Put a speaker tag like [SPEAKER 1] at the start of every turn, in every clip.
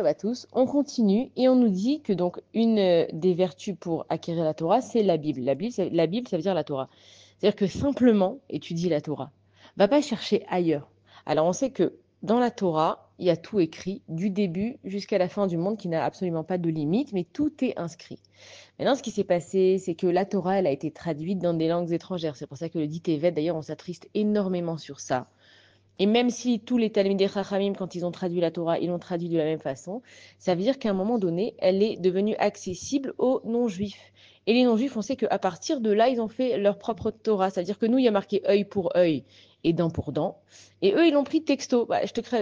[SPEAKER 1] à tous. On continue et on nous dit que donc une des vertus pour acquérir la Torah, c'est la Bible. La Bible, ça veut dire la Torah. C'est-à-dire que simplement étudie la Torah. Va pas chercher ailleurs. Alors on sait que dans la Torah, il y a tout écrit du début jusqu'à la fin du monde qui n'a absolument pas de limite, mais tout est inscrit. Maintenant, ce qui s'est passé, c'est que la Torah, elle a été traduite dans des langues étrangères. C'est pour ça que le dit Tevet, d'ailleurs, on s'attriste énormément sur ça. Et même si tous les Talmidei Chachamim, quand ils ont traduit la Torah, ils l'ont traduit de la même façon, ça veut dire qu'à un moment donné, elle est devenue accessible aux non-juifs. Et les non-juifs, on sait qu'à partir de là, ils ont fait leur propre Torah. C'est-à-dire que nous, il y a marqué œil pour œil et dent pour dent. Et eux, ils l'ont pris texto. Bah,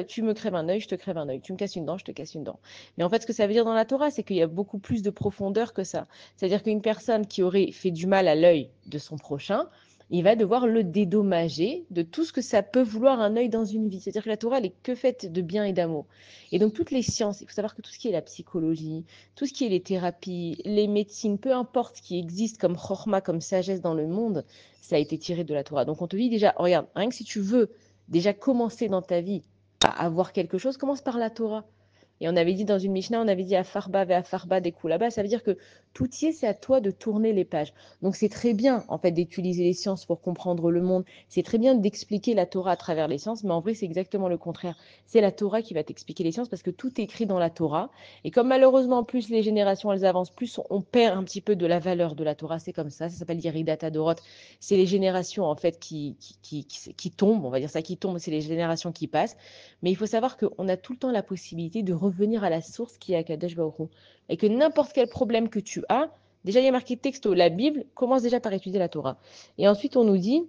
[SPEAKER 1] tu me crèves un œil, je te crève un œil. Tu me casses une dent, je te casse une dent. Mais en fait, ce que ça veut dire dans la Torah, c'est qu'il y a beaucoup plus de profondeur que ça. C'est-à-dire qu'une personne qui aurait fait du mal à l'œil de son prochain, il va devoir le dédommager de tout ce que ça peut vouloir un œil dans une vie. C'est-à-dire que la Torah, elle est que faite de bien et d'amour. Et donc, toutes les sciences, il faut savoir que tout ce qui est la psychologie, tout ce qui est les thérapies, les médecines, peu importe ce qui existe comme chorma, comme sagesse dans le monde, ça a été tiré de la Torah. Donc, on te dit déjà, regarde, rien que si tu veux déjà commencer dans ta vie à avoir quelque chose, commence par la Torah. Et on avait dit dans une Mishnah, on avait dit à Farba ve à Farba des coups là-bas, ça veut dire que tout y est, c'est à toi de tourner les pages. Donc c'est très bien en fait d'utiliser les sciences pour comprendre le monde, c'est très bien d'expliquer la Torah à travers les sciences, mais en vrai c'est exactement le contraire. C'est la Torah qui va t'expliquer les sciences parce que tout est écrit dans la Torah. Et comme malheureusement plus les générations elles avancent, plus on perd un petit peu de la valeur de la Torah, c'est comme ça s'appelle Yeridat Dorot. C'est les générations en fait qui tombent, on va dire ça, qui tombent, c'est les générations qui passent. Mais il faut savoir qu'on a tout le temps la possibilité de revenir à la source qui est Akadosh Baruch Hu. Et que n'importe quel problème que tu as, déjà il y a marqué texto, la Bible commence déjà par étudier la Torah. Et ensuite on nous dit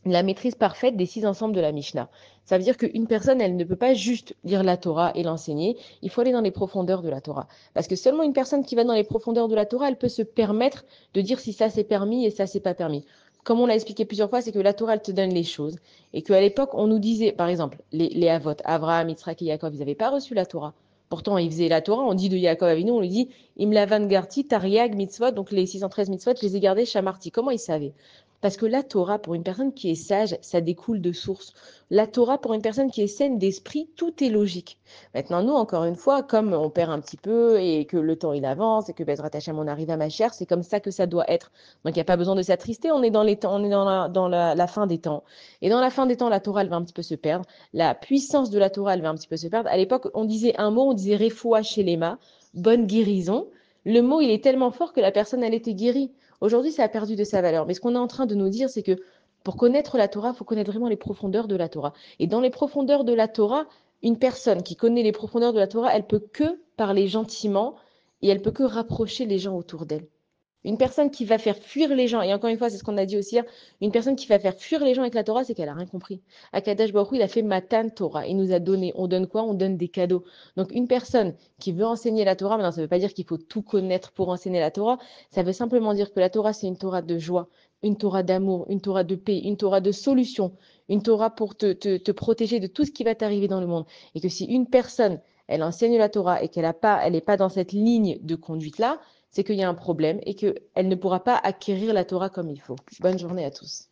[SPEAKER 1] la maîtrise parfaite des 6 ensembles de la Mishnah. Ça veut dire qu'une personne, elle ne peut pas juste lire la Torah et l'enseigner, il faut aller dans les profondeurs de la Torah. Parce que seulement une personne qui va dans les profondeurs de la Torah, elle peut se permettre de dire si ça c'est permis et ça c'est pas permis. Comme on l'a expliqué plusieurs fois, c'est que la Torah, elle te donne les choses. Et qu'à l'époque, on nous disait, par exemple, les Avot, Abraham, Yitzhak et Yaakov, ils n'avaient pas reçu la Torah. Pourtant, ils faisaient la Torah, on dit de Yaakov Avinu, on lui dit, Imlavan Garti, Tariag, Mitzvot, donc les 613 mitzvot, je les ai gardés, Shamarti. Comment ils savaient? Parce que la Torah, pour une personne qui est sage, ça découle de source. La Torah, pour une personne qui est saine d'esprit, tout est logique. Maintenant, nous, encore une fois, comme on perd un petit peu et que le temps il avance et que Bezrat Hashem, on arrive à ma chère, c'est comme ça que ça doit être. Donc, il n'y a pas besoin de s'attrister, on est dans les temps, on est dans la fin des temps. Et dans la fin des temps, la Torah, elle va un petit peu se perdre. La puissance de la Torah, elle va un petit peu se perdre. À l'époque, on disait un mot, on disait Refoua chez Lema, bonne guérison. Le mot, il est tellement fort que la personne, elle était guérie. Aujourd'hui, ça a perdu de sa valeur. Mais ce qu'on est en train de nous dire, c'est que pour connaître la Torah, il faut connaître vraiment les profondeurs de la Torah. Et dans les profondeurs de la Torah, une personne qui connaît les profondeurs de la Torah, elle peut que parler gentiment et elle peut que rapprocher les gens autour d'elle. Une personne qui va faire fuir les gens, et encore une fois, c'est ce qu'on a dit aussi hier, une personne qui va faire fuir les gens avec la Torah, c'est qu'elle a rien compris. Akadosh Baruch Hu, il a fait Matan Torah. Il nous a donné. On donne quoi? On donne des cadeaux. Donc, une personne qui veut enseigner la Torah, maintenant, ça ne veut pas dire qu'il faut tout connaître pour enseigner la Torah. Ça veut simplement dire que la Torah, c'est une Torah de joie, une Torah d'amour, une Torah de paix, une Torah de solution, une Torah pour te protéger de tout ce qui va t'arriver dans le monde. Et que si une personne, elle enseigne la Torah et elle n'est pas dans cette ligne de conduite-là, c'est qu'il y a un problème et qu'elle ne pourra pas acquérir la Torah comme il faut. Bonne journée à tous.